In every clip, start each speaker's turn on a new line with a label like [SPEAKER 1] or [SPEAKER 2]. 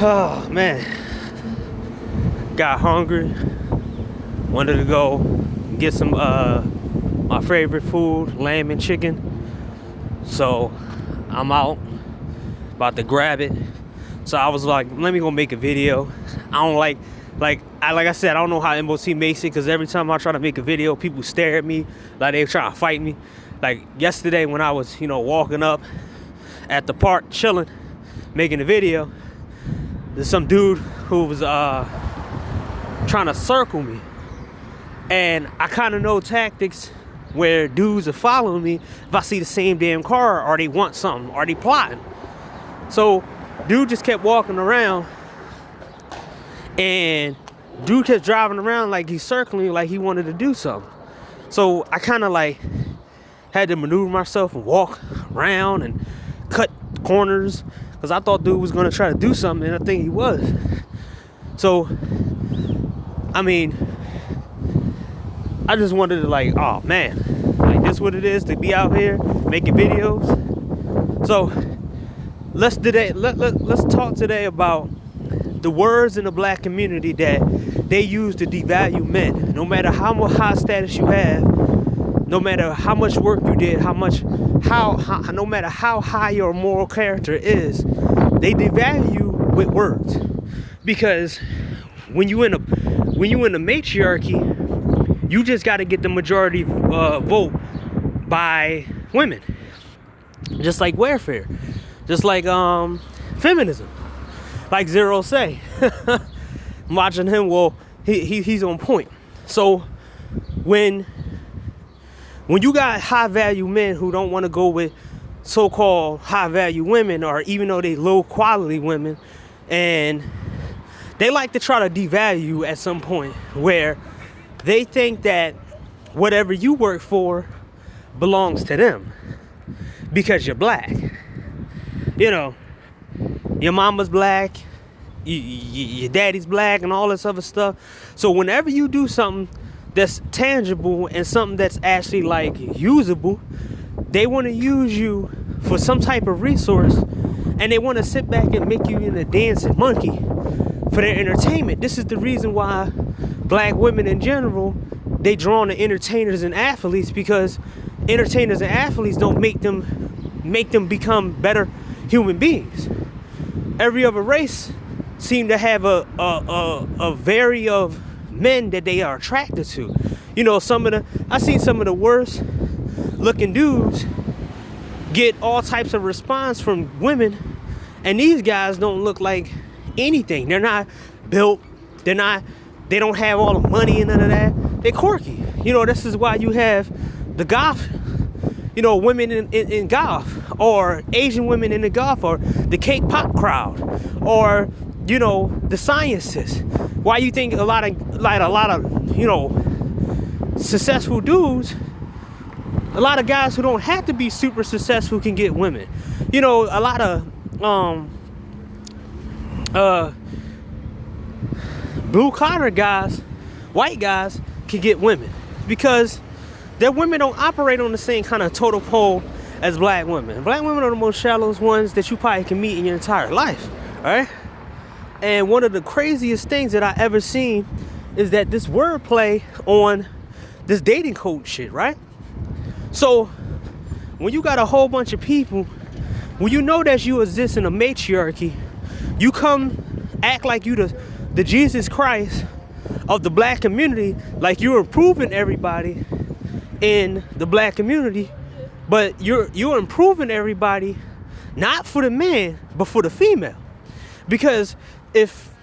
[SPEAKER 1] Oh man, got hungry. Wanted to go get some my favorite food, lamb and chicken. So I'm out, about to grab it. So I was like, let me go make a video. I don't like I said, I don't know how MOT makes it, because every time I try to make a video, people stare at me like they trying to fight me. Like yesterday when I was, walking up at the park, chilling, making a video, there's some dude who was trying to circle me. And I kind of know tactics where dudes are following me if I see the same damn car, or they want something, or they plotting. So dude just kept walking around, and dude kept driving around like he's circling, like he wanted to do something. So I kind of like had to maneuver myself and walk around and cut corners, because I thought dude was going to try to do something, and I think he was. So, I mean, I just wanted to like, oh man, like this what it is to be out here making videos. So let's talk today about the words in the black community that they use to devalue men. No matter how much high status you have, no matter how much work you did, no matter how high your moral character is, they devalue you with words. Because when you in a matriarchy, you just got to get the majority vote by women, just like welfare, just like feminism, like Zero say. I'm watching him. Well, he's on point. So when you got high value men who don't want to go with so-called high value women, or even though they low quality women, and they like to try to devalue you at some point, where they think that whatever you work for belongs to them because you're black. Your mama's black, your daddy's black, and all this other stuff. So whenever you do something that's tangible and something that's actually like usable, they want to use you for some type of resource, and they want to sit back and make you in a dancing monkey for their entertainment. This is the reason why black women in general, they draw on to entertainers and athletes, because entertainers and athletes don't make them become better human beings. Every other race seem to have a vary of men that they are attracted to. I seen some of the worst looking dudes get all types of response from women, and these guys don't look like anything. They're not built. They don't have all the money and none of that. They're quirky. This is why you have the goth, women in goth, or Asian women in the goth, or the K-pop crowd, or the scientists. Why you think a lot of successful dudes, a lot of guys who don't have to be super successful can get women. A lot of blue collar guys, white guys, can get women, because their women don't operate on the same kind of total pole as black women. Black women are the most shallowest ones that you probably can meet in your entire life, right? And one of the craziest things that I ever seen is that this wordplay on this dating coach shit, right? So when you got a whole bunch of people, when you know that you exist in a matriarchy, you come act like you the Jesus Christ of the black community, like you're improving everybody in the black community, but you're improving everybody not for the man but for the female. Because if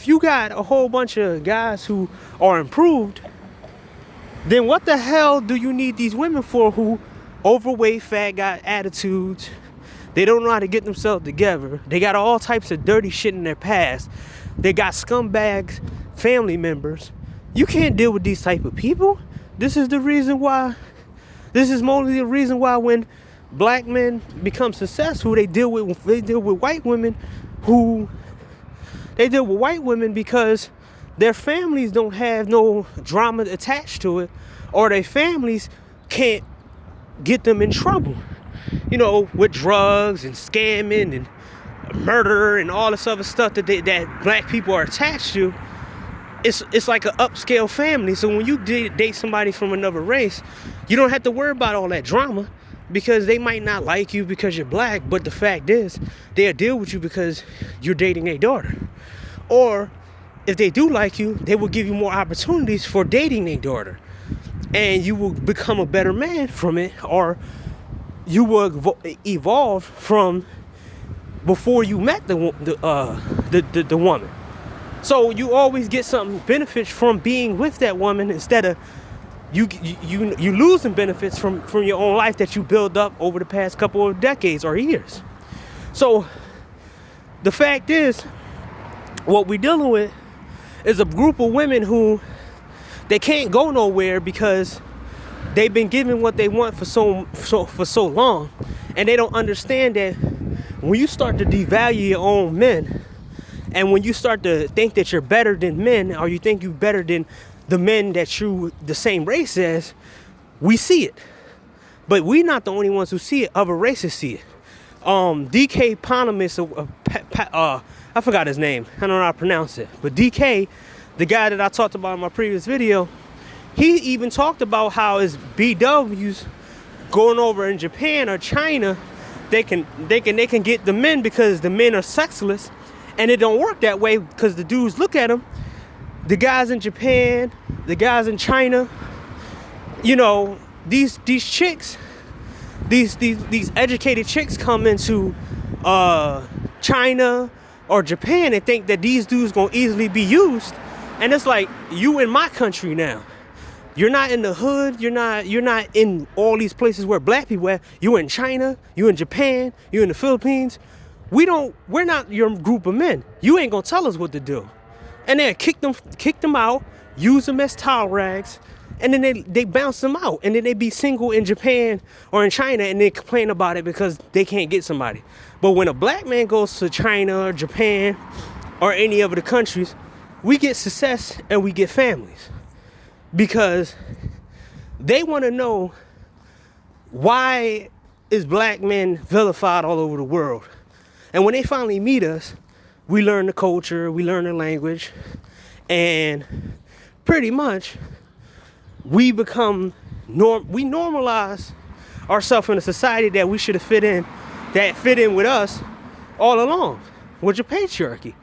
[SPEAKER 1] you got a whole bunch of guys who are improved, then what the hell do you need these women for, who overweight, fat, got attitudes? They don't know how to get themselves together. They got all types of dirty shit in their past. They got scumbags, family members. You can't deal with these type of people. This is mostly the reason why when black men become successful, they deal with white women because their families don't have no drama attached to it, or their families can't get them in trouble, with drugs and scamming and murder and all this other stuff that black people are attached to, it's like an upscale family. So when you date somebody from another race, you don't have to worry about all that drama, because they might not like you because you're black, but the fact is they'll deal with you because you're dating a daughter. Or if they do like you, they will give you more opportunities for dating a daughter, and you will become a better man from it, or you will evolve from before you met the woman. So you always get something benefits from being with that woman, instead of you losing benefits from your own life that you build up over the past couple of decades or years. So the fact is, what we're dealing with is a group of women who they can't go nowhere because they've been given what they want for so long, and they don't understand that when you start to devalue your own men, and when you start to think that you're better than men, or you think you're better than the men that you the same race as, we see it. But we're not the only ones who see it. Other races see it. DK Ponemus, I forgot his name. I don't know how to pronounce it. But DK, the guy that I talked about in my previous video, he even talked about how his BWs going over in Japan or China, they can get the men because the men are sexless, and it don't work that way because the dudes look at them. The guys in Japan, the guys in China, you know, these chicks, these educated chicks come into China or Japan and think that these dudes gonna easily be used, and it's like, you in my country now. You're not in the hood. You're not in all these places where black people are. You in China. You in Japan. You in the Philippines. We're not your group of men. You ain't gonna tell us what to do. And then kick them out, use them as towel rags, and then they bounce them out, and then they be single in Japan or in China, and they complain about it because they can't get somebody. But when a black man goes to China or Japan or any of the countries, we get success and we get families, because they want to know, why is black men vilified all over the world? And when they finally meet us, we learn the culture, we learn the language, and pretty much we normalize ourselves in a society that we should have fit in with us all along, with your patriarchy.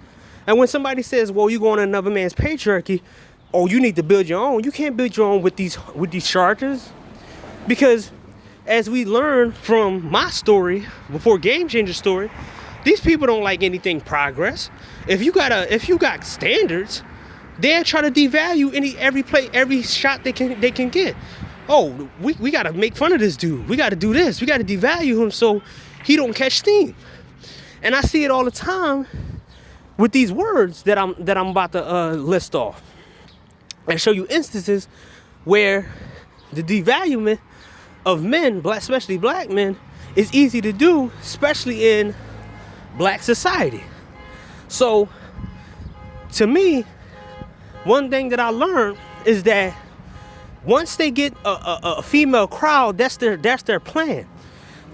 [SPEAKER 1] And when somebody says, well, you go on another man's patriarchy, oh, you need to build your own, you can't build your own with these charges. Because as we learned from my story, before Game Changer story, these people don't like anything progress. If you got standards, they'll try to devalue every shot they can get. Oh, we gotta make fun of this dude. We gotta do this. We gotta devalue him so he don't catch steam. And I see it all the time with these words that I'm about to list off, and show you instances where the devaluement of men, especially black men, is easy to do, especially in black society. So, to me, one thing that I learned is that once they get a female crowd, that's their plan,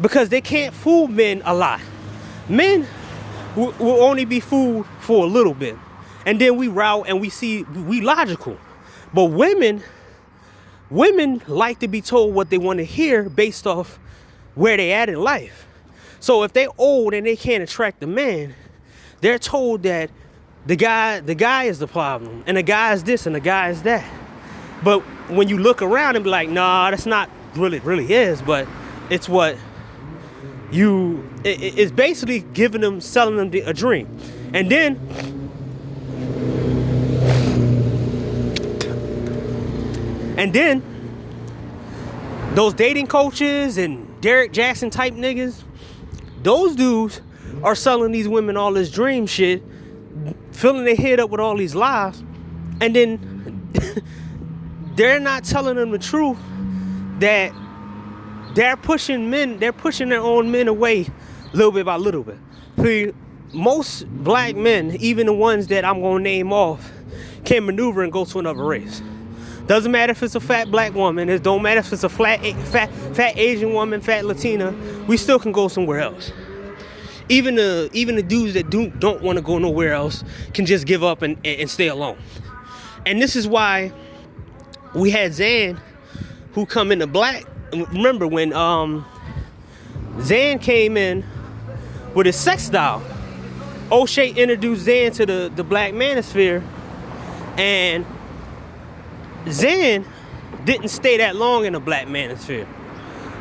[SPEAKER 1] because they can't fool men a lot. Men will only be fooled for a little bit, and then we route and we logical. But women like to be told what they want to hear based off where they at in life. So if they're old and they can't attract the man, they're told that the guy is the problem, and the guy is this and the guy is that. But when you look around and be like, nah, that's not really is, but it's what it's basically selling them a dream. And then those dating coaches and Derek Jackson type niggas, those dudes are selling these women all this dream shit, filling their head up with all these lies, and then they're not telling them the truth, that they're pushing their own men away little bit by little bit. See, most black men, even the ones that I'm gonna name off, can maneuver and go to another race. Doesn't matter if it's a fat black woman. It don't matter if it's a fat Asian woman, fat Latina. We still can go somewhere else. Even the dudes that don't want to go nowhere else can just give up and stay alone. And this is why we had Zan, who come into black. Remember when Zan came in with his sex style, O'Shea introduced Zan to the black manosphere, and Zan didn't stay that long in the black manosphere.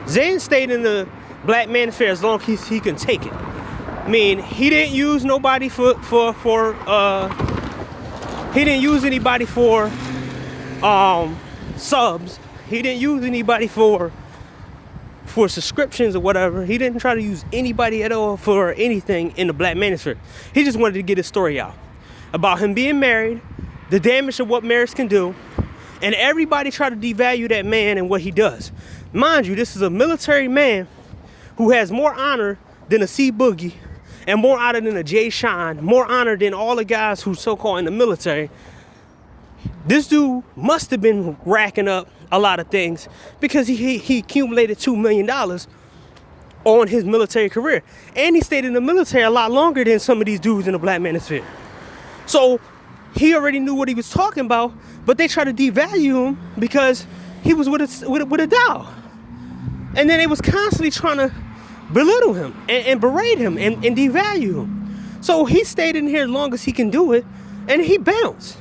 [SPEAKER 1] Zan stayed in the black manosphere as long as he can take it. I mean, he didn't use nobody he didn't use anybody for subs. He didn't use anybody for subscriptions or whatever. He didn't try to use anybody at all for anything in the black manosphere. He just wanted to get his story out about him being married, the damage of what marriage can do, and everybody tried to devalue that man and what he does. Mind you, this is a military man who has more honor than a C Boogie, and more honor than a Jay Shine, more honor than all the guys who so-called in the military. This dude must have been racking up a lot of things because he accumulated $2 million on his military career. And he stayed in the military a lot longer than some of these dudes in the black manosphere. So he already knew what he was talking about, but they tried to devalue him because he was with a Dow. And then they was constantly trying to belittle him and berate him and devalue him. So he stayed in here as long as he can do it, and he bounced.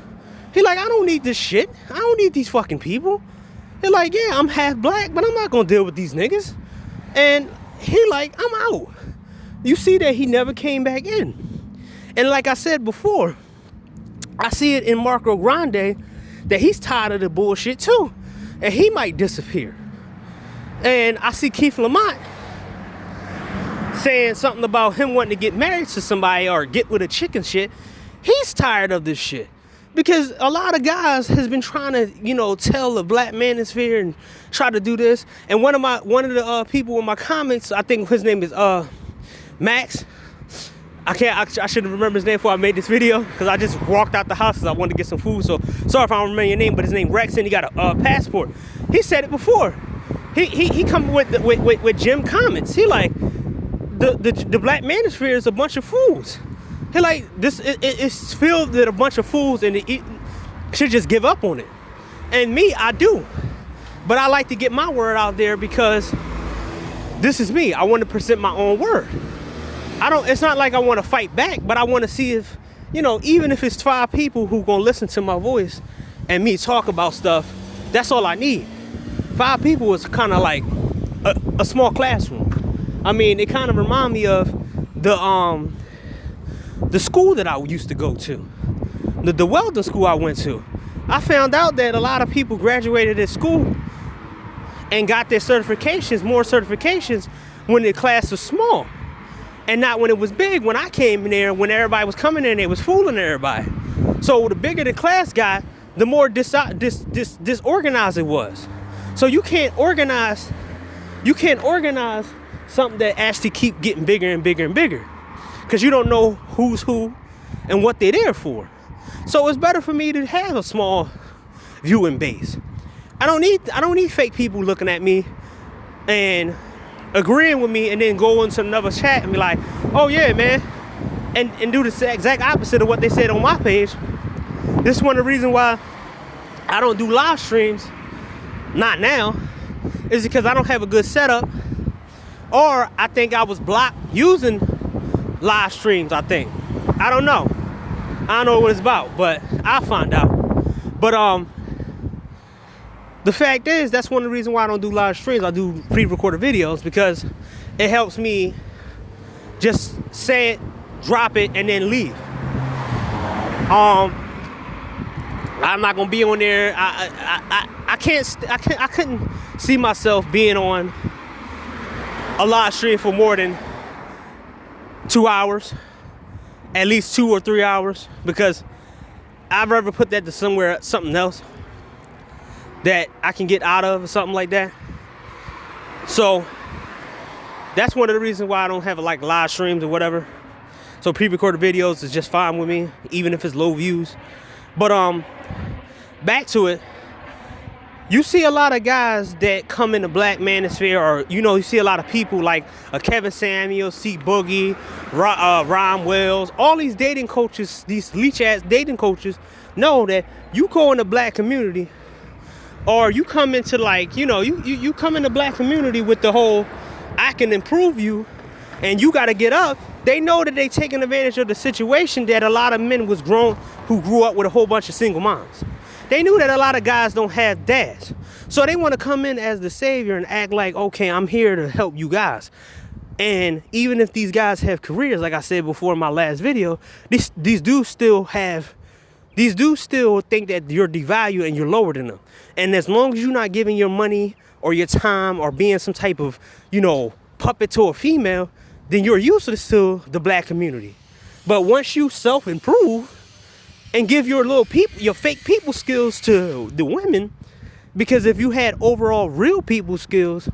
[SPEAKER 1] He like, I don't need this shit. I don't need these fucking people. He like, yeah, I'm half black, but I'm not gonna deal with these niggas. And he like, I'm out. You see that he never came back in. And like I said before, I see it in Marco Grande that he's tired of the bullshit too, and he might disappear. And I see Keith Lamont saying something about him wanting to get married to somebody or get with a chick and shit. He's tired of this shit because a lot of guys has been trying to, tell the black manosphere and try to do this. And one of the people in my comments, I think his name is Max. I should have remembered his name before I made this video because I just walked out the house because I wanted to get some food. So sorry if I don't remember your name, but his name Rex and he got a passport. He said it before. He come with Jim comments. He like the black manosphere is a bunch of fools. He like this. It's filled with a bunch of fools, and it should just give up on it. And me, I do, but I like to get my word out there because this is me. I want to present my own word. It's not like I want to fight back, but I want to see if, even if it's 5 people who gonna listen to my voice and me talk about stuff, that's all I need. 5 people is kind of like a small classroom. I mean, it kind of remind me of the school that I used to go to, the welding school I went to. I found out that a lot of people graduated at school and got their certifications, more certifications, when the class was small. And not when it was big. When I came in there, when everybody was coming in, they was fooling everybody. So the bigger the class got, the more disorganized it was. So you can't organize something that actually keep getting bigger and bigger and bigger, because you don't know who's who and what they're there for. So it's better for me to have a small viewing base. I don't need fake people looking at me and agreeing with me and then go into another chat and be like, oh yeah, man, and do the exact opposite of what they said on my page. This is one of the reasons why I don't do live streams, not now, is because I don't have a good setup, or I think I was blocked using live streams. I don't know what it's about, but I'll find out. But the fact is, that's one of the reasons why I don't do live streams. I do pre-recorded videos because it helps me just say it, drop it, and then leave. I'm not gonna be on there. I couldn't see myself being on a live stream for more than 2 hours, at least 2 or 3 hours, because I'd rather put that to something else that I can get out of or something like that. So that's one of the reasons why I don't have like live streams or whatever. So pre-recorded videos is just fine with me, even if it's low views. But back to it. You see a lot of guys that come in the black manosphere, or you see a lot of people like Kevin Samuel, C Boogie, Ron Wells, all these dating coaches, these leech ass dating coaches, know that you go in the black community, or you come into you come in the black community with the whole I can improve you, and you got to get up. They know that they taking advantage of the situation that a lot of men who grew up with a whole bunch of single moms. They knew that a lot of guys don't have dads. So they want to come in as the savior and act like, okay, I'm here to help you guys. And even if these guys have careers, like I said before in my last video, these dudes still think that you're devalued and you're lower than them. And as long as you're not giving your money or your time or being some type of, puppet to a female, then you're useless to the black community. But once you self-improve and give your fake people skills to the women, because if you had overall real people skills,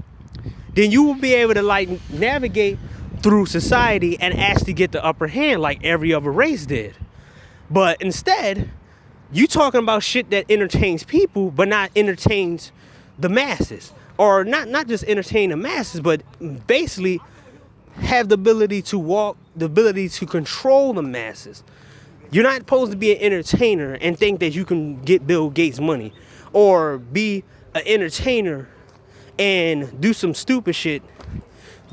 [SPEAKER 1] then you will be able to navigate through society and actually get the upper hand like every other race did. But instead, you talking about shit that entertains people, but not entertains the masses, or not just entertain the masses, but basically have the ability to control the masses. You're not supposed to be an entertainer and think that you can get Bill Gates money, or be an entertainer and do some stupid shit,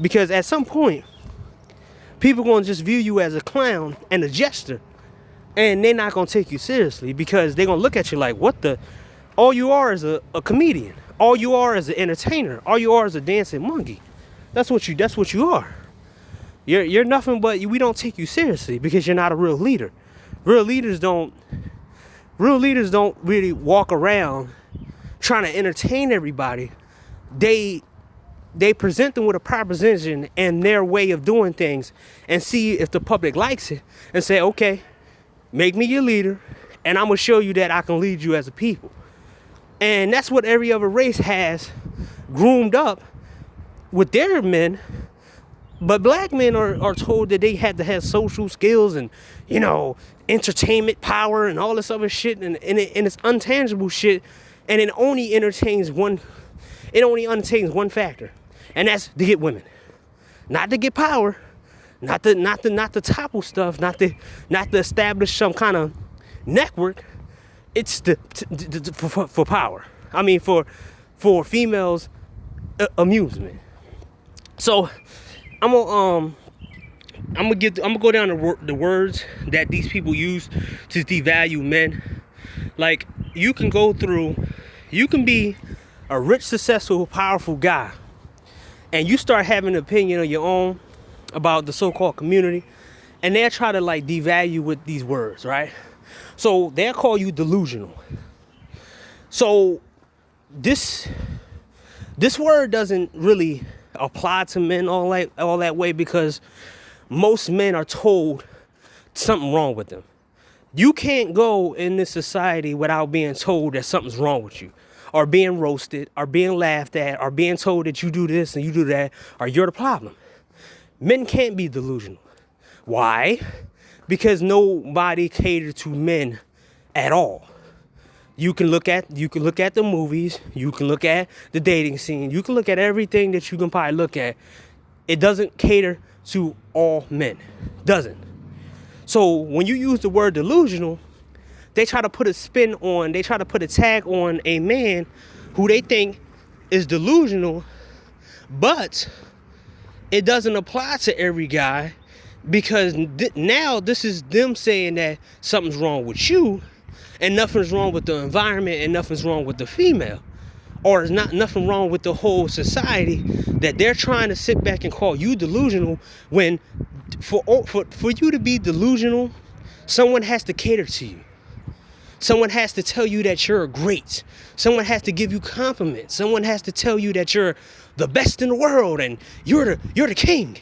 [SPEAKER 1] because at some point people are going to just view you as a clown and a jester, and they're not going to take you seriously, because they're going to look at you like, all you are is a comedian, all you are is an entertainer, all you are is a dancing monkey. That's what you are. You're nothing but, we don't take you seriously because you're not a real leader. Real leaders don't really walk around trying to entertain everybody. They present them with a proposition and their way of doing things, and see if the public likes it, and say, okay, make me your leader, and I'm gonna show you that I can lead you as a people. And that's what every other race has groomed up with their men. But black men are told that they had to have social skills and, entertainment power and all this other shit, and it's intangible shit, and it only entertains one factor, and that's to get women, not to get power, not to topple stuff, not to establish some kind of network. It's for power. I mean, for females' amusement. So I'm gonna go down the words that these people use to devalue men. Like, you can be a rich, successful, powerful guy, and you start having an opinion of your own about the so-called community, and they'll try to devalue with these words, right? So they'll call you delusional. So this word doesn't really apply to men all that way, because most men are told something wrong with them. You can't go in this society without being told that something's wrong with you, or being roasted, or being laughed at, or being told that you do this and you do that, or you're the problem. Men can't be delusional. Why? Because nobody catered to men at all. You can look at the movies, you can look at the dating scene, you can look at everything that you can probably look at. It doesn't cater to all men. Doesn't. So when you use the word delusional, they try to put a tag on a man who they think is delusional, but it doesn't apply to every guy, because now this is them saying that something's wrong with you, and nothing's wrong with the environment, and nothing's wrong with the female, or it's nothing wrong with the whole society, that they're trying to sit back and call you delusional, when for you to be delusional, someone has to cater to you. Someone has to tell you that you're great. Someone has to give you compliments. Someone has to tell you that you're the best in the world and you're the king.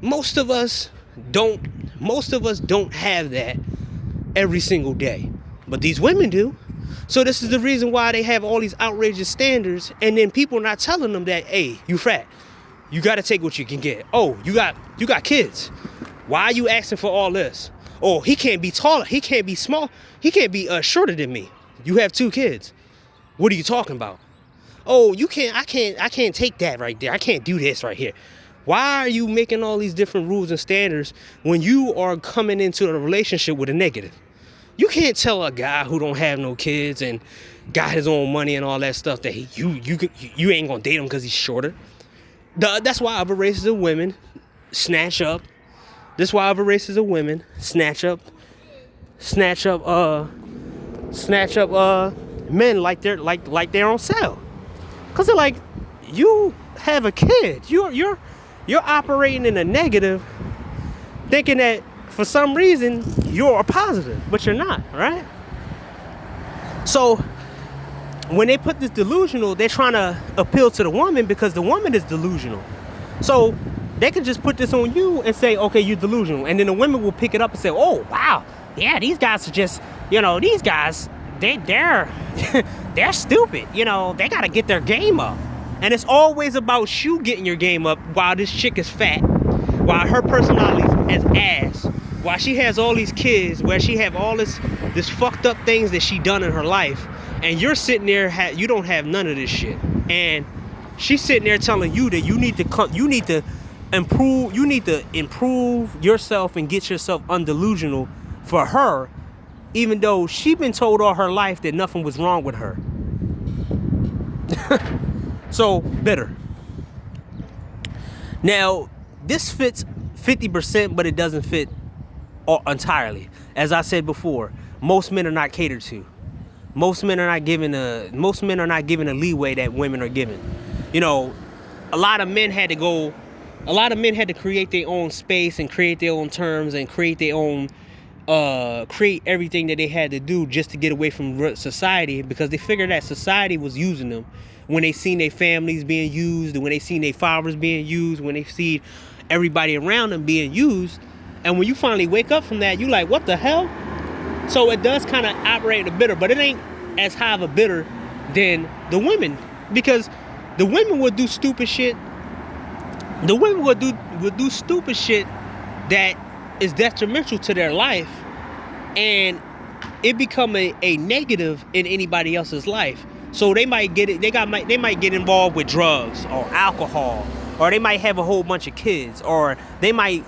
[SPEAKER 1] Most of us don't have that every single day. But these women do. So this is the reason why they have all these outrageous standards, and then people are not telling them that, hey, you fat. You got to take what you can get. Oh, you got kids. Why are you asking for all this? Oh, he can't be taller. He can't be small. He can't be shorter than me. You have 2 kids. What are you talking about? Oh, I can't take that right there. I can't do this right here. Why are you making all these different rules and standards when you are coming into a relationship with a negative? You can't tell a guy who don't have no kids and got his own money and all that stuff that you ain't gonna date him because he's shorter. That's why other races of women snatch up. That's why other races of women snatch up men like they're on sale. Cause they're like, you have a kid. You're operating in a negative, thinking that for some reason you're a positive, but you're not, right? So when they put this delusional, they're trying to appeal to the woman because the woman is delusional. So they can just put this on you and say, okay, you're delusional. And then the women will pick it up and say, oh, wow, yeah, these guys are just, these guys, they're they're stupid. They got to get their game up. And it's always about you getting your game up while this chick is fat, while her personality is ass, while she has all these kids, where she have all this fucked up things that she done in her life. And you're sitting there, you don't have none of this shit. And she's sitting there telling you that you need to improve yourself and get yourself undelusional for her, even though she been told all her life that nothing was wrong with her. So, bitter. Now, this fits 50%, but it doesn't fit entirely. As I said before, most men are not catered to. Most men are not given a leeway that women are given. A lot of men had to create their own space and create their own terms and create their own create everything that they had to do just to get away from society, because they figured that society was using them when they seen their families being used, when they seen their fathers being used, when they see everybody around them being used. And when you finally wake up from that, you like, what the hell? So it does kind of operate a bitter, but it ain't as high of a bitter than the women, because the women would do stupid shit. The women would do stupid shit that is detrimental to their life, and it become a negative in anybody else's life. So they might get it. They might get involved with drugs or alcohol, or they might have a whole bunch of kids, or they might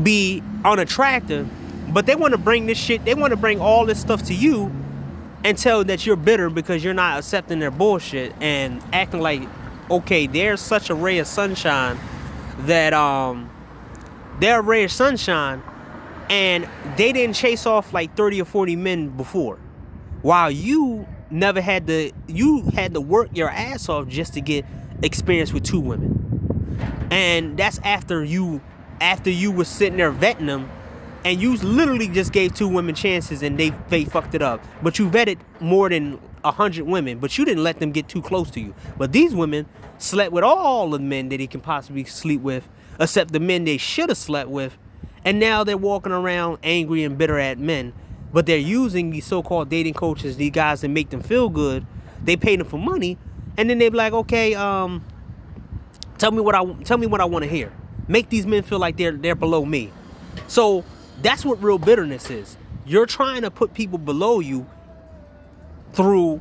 [SPEAKER 1] be unattractive. But they want to bring this shit. They want to bring all this stuff to you and tell that you're bitter because you're not accepting their bullshit and acting like, okay, they're such a ray of sunshine that they're a ray of sunshine, and they didn't chase off like 30 or 40 men before, while you never had to. You had to work your ass off just to get experience with 2 women, and that's after you was sitting there vetting them. And you literally just gave 2 women chances and they fucked it up. But you vetted more than 100 women, but you didn't let them get too close to you. But these women slept with all the men that he can possibly sleep with, except the men they should have slept with. And now they're walking around angry and bitter at men. But they're using these so-called dating coaches, these guys, that make them feel good. They pay them for money. And then they be like, okay, tell me what I want to hear. Make these men feel like they're below me. So that's what real bitterness is. You're trying to put people below you through,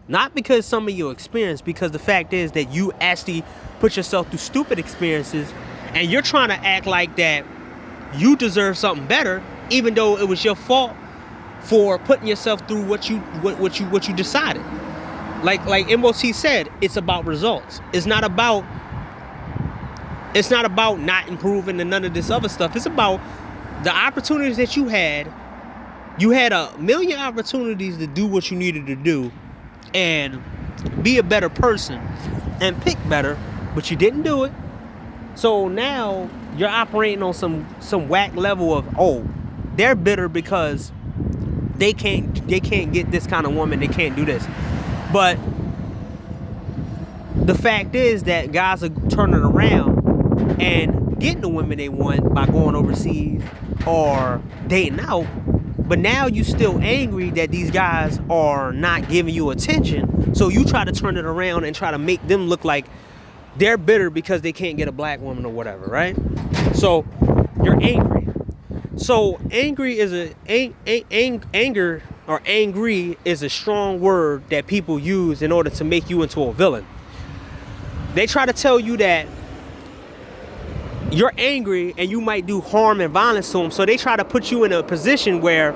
[SPEAKER 1] not because some of your experience, because the fact is that you actually put yourself through stupid experiences, and you're trying to act like that you deserve something better, even though it was your fault for putting yourself through what you decided. Like MOT said, it's about results. It's not about not improving and none of this other stuff. It's about the opportunities that you had. You had a million opportunities to do what you needed to do and be a better person and pick better, but you didn't do it. So now you're operating on some whack level of, oh, they're bitter because they can't get this kind of woman, they can't do this. But the fact is that guys are turning around and getting the women they want by going overseas or dating out. But now you still angry that these guys are not giving you attention. So you try to turn it around and try to make them look like they're bitter because they can't get a black woman or whatever, right? So you're angry. So anger or angry is a strong word that people use in order to make you into a villain. They try to tell you that you're angry and you might do harm and violence to them. So they try to put you in a position where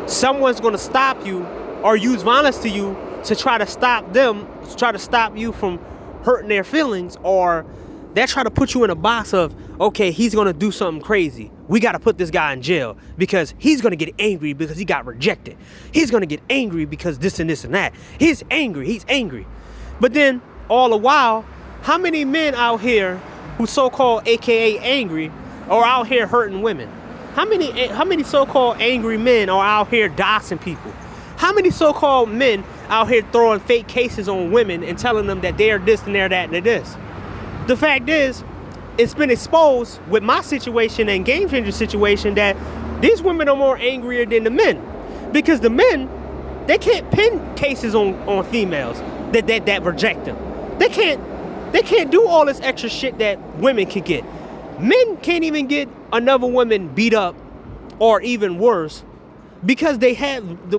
[SPEAKER 1] someone's going to stop you or use violence to you to try to stop them, try to stop you from hurting their feelings, or they try to put you in a box of, okay, he's going to do something crazy. We got to put this guy in jail because he's going to get angry because he got rejected. He's going to get angry because this and this and that. He's angry. But then all the while, how many men out here who so-called AKA angry are out here hurting women? How many so-called angry men are out here doxing people? How many so-called men out here throwing fake cases on women and telling them that they're this and they're that and they're this? The fact is, it's been exposed with my situation and Game Changer situation that these women are more angrier than the men. Because the men, they can't pin cases on females that reject them. They can't do all this extra shit that women can get. Men can't even get another woman beat up or even worse because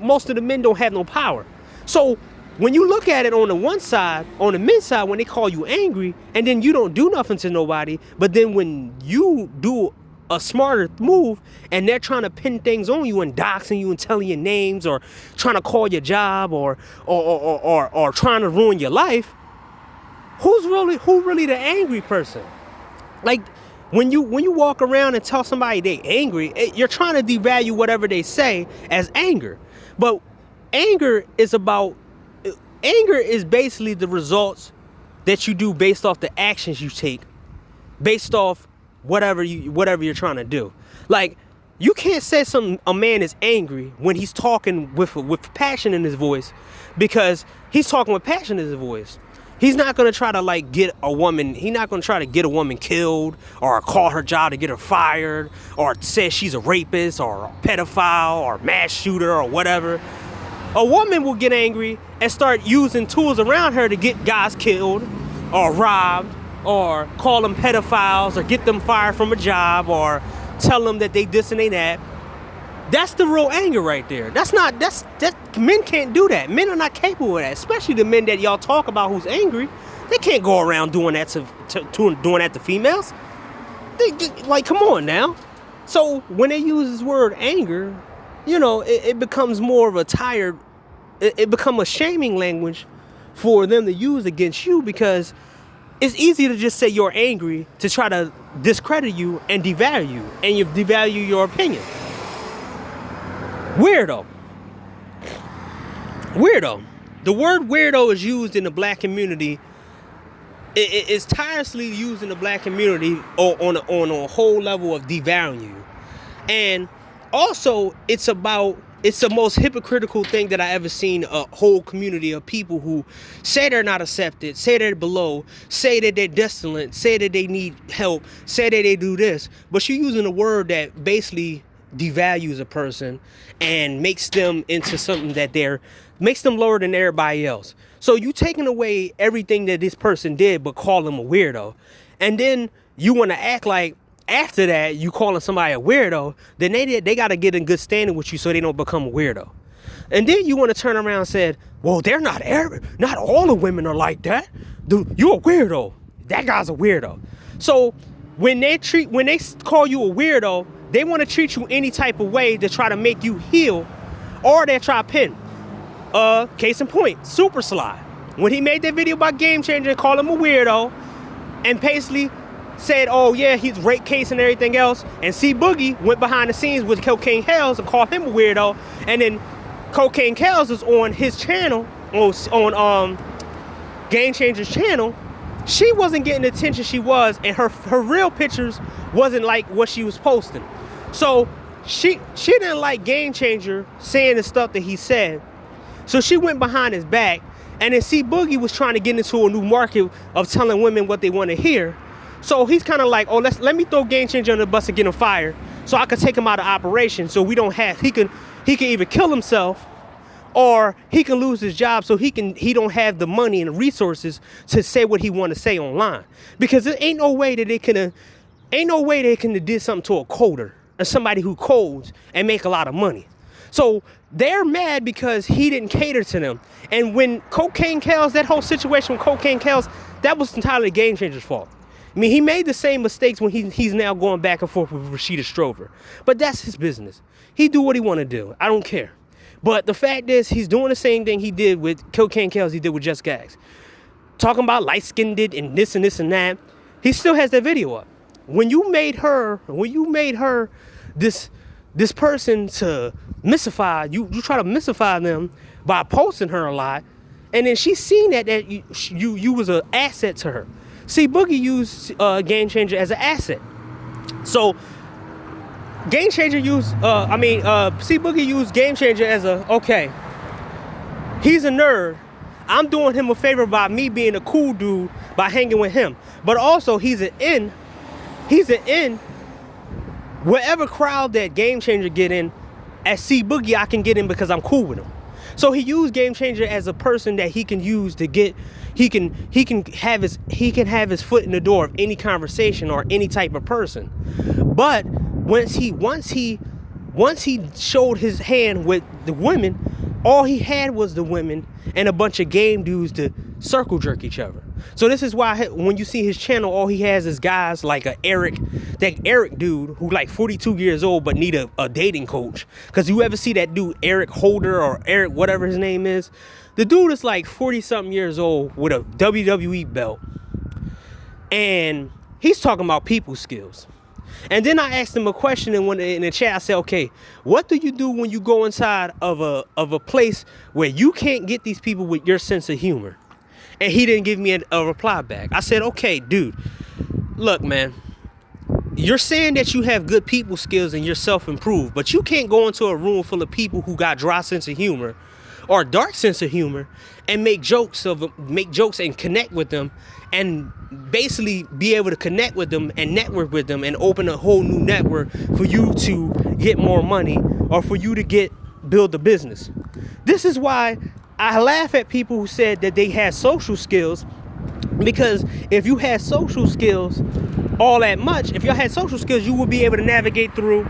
[SPEAKER 1] most of the men don't have no power. So when you look at it on the one side, on the men's side, when they call you angry and then you don't do nothing to nobody, but then when you do a smarter move and they're trying to pin things on you and doxing you and telling you names or trying to call your job or trying to ruin your life, who really the angry person? Like when you walk around and tell somebody they angry, you're trying to devalue whatever they say as anger. But anger is basically the results that you do based off the actions you take, based off whatever you're trying to do. Like, you can't say a man is angry when he's talking with passion in his voice, because he's talking with passion in his voice. He's not going to try to get a woman. He's not going to try to get a woman killed or call her job to get her fired or say she's a rapist or a pedophile or mass shooter or whatever. A woman will get angry and start using tools around her to get guys killed or robbed or call them pedophiles or get them fired from a job or tell them that they this and they that. That's the real anger right there. Men can't do that. Men are not capable of that, especially the men that y'all talk about who's angry. They can't go around doing that to females. Come on now. So when they use this word anger, it becomes more of it becomes a shaming language for them to use against you, because it's easy to just say you're angry to try to discredit you and devalue you, and you devalue your opinion. Weirdo. The word weirdo is used in the black community. It's tirelessly used in the black community on a whole level of devaluing you. And also, it's the most hypocritical thing that I ever seen a whole community of people who say they're not accepted, say they're below, say that they're desolate, say that they need help, say that they do this. But you're using a word that basically devalues a person and makes them into something makes them lower than everybody else. So you taking away everything that this person did but call them a weirdo. And then you want to act like after that you calling somebody a weirdo, then they got to get in good standing with you so they don't become a weirdo. And then you want to turn around and say, well, they're not all the women are like that. You're a weirdo. That guy's a weirdo. So when they call you a weirdo, they want to treat you any type of way to try to make you heal, or they try to pin. Case in point, Super Sly. When he made that video about Game Changer and called him a weirdo, and basically said, oh yeah, he's rape case and everything else, and C Boogie went behind the scenes with Cocaine Hells and called him a weirdo, and then Cocaine Hells is on his channel, on Game Changer's channel. She wasn't getting the attention she was, and her real pictures wasn't like what she was posting. So she didn't like Game Changer saying the stuff that he said. So she went behind his back, and then C Boogie was trying to get into a new market of telling women what they want to hear. So he's kind of like, oh, let me throw Game Changer on the bus and get him fired, so I can take him out of operation. So he can either kill himself, or he can lose his job, so he don't have the money and the resources to say what he want to say online. Because there ain't no way they can have did something to a coder or somebody who codes and make a lot of money. So they're mad because he didn't cater to them. And when Cocaine Kells, that whole situation with Cocaine Kells, that was entirely Game Changer's fault. I mean, he made the same mistakes when he's now going back and forth with Rashida Strover. But that's his business. He do what he want to do. I don't care. But the fact is, he's doing the same thing he did with Cocaine Kells, he did with Just Gags. Talking about light-skinned and this and this and that. He still has that video up. When you made her this person to mystify, you try to mystify them by posting her a lot, and then she's seen that you was an asset to her. See, Boogie used Game Changer as an asset. So Game Changer used, Boogie used Game Changer as okay, he's a nerd. I'm doing him a favor by me being a cool dude by hanging with him. But also he's an in whatever crowd that Game Changer get in, as C Boogie I can get in because I'm cool with him. So he used Game Changer as a person that he can use to get, he can have his foot in the door of any conversation or any type of person. But once he showed his hand with the women, all he had was the women and a bunch of game dudes to circle jerk each other. So this is why when you see his channel, all he has is guys like that Eric dude who like 42 years old but need a dating coach. Because you ever see that dude Eric Holder or Eric whatever his name is, the dude is like 40 something years old with a WWE belt, and he's talking about people skills. And then I asked him a question in the chat. I said, okay, what do you do when you go inside of a place where you can't get these people with your sense of humor? And he didn't give me a reply back. I said, okay, dude, look, man, you're saying that you have good people skills and you're self-improved, but you can't go into a room full of people who got dry sense of humor or a dark sense of humor and make jokes and connect with them and basically be able to connect with them and network with them and open a whole new network for you to get more money or for you to build a business. This is why I laugh at people who said that they had social skills, because if you had social skills all that much, if y'all had social skills, you would be able to navigate through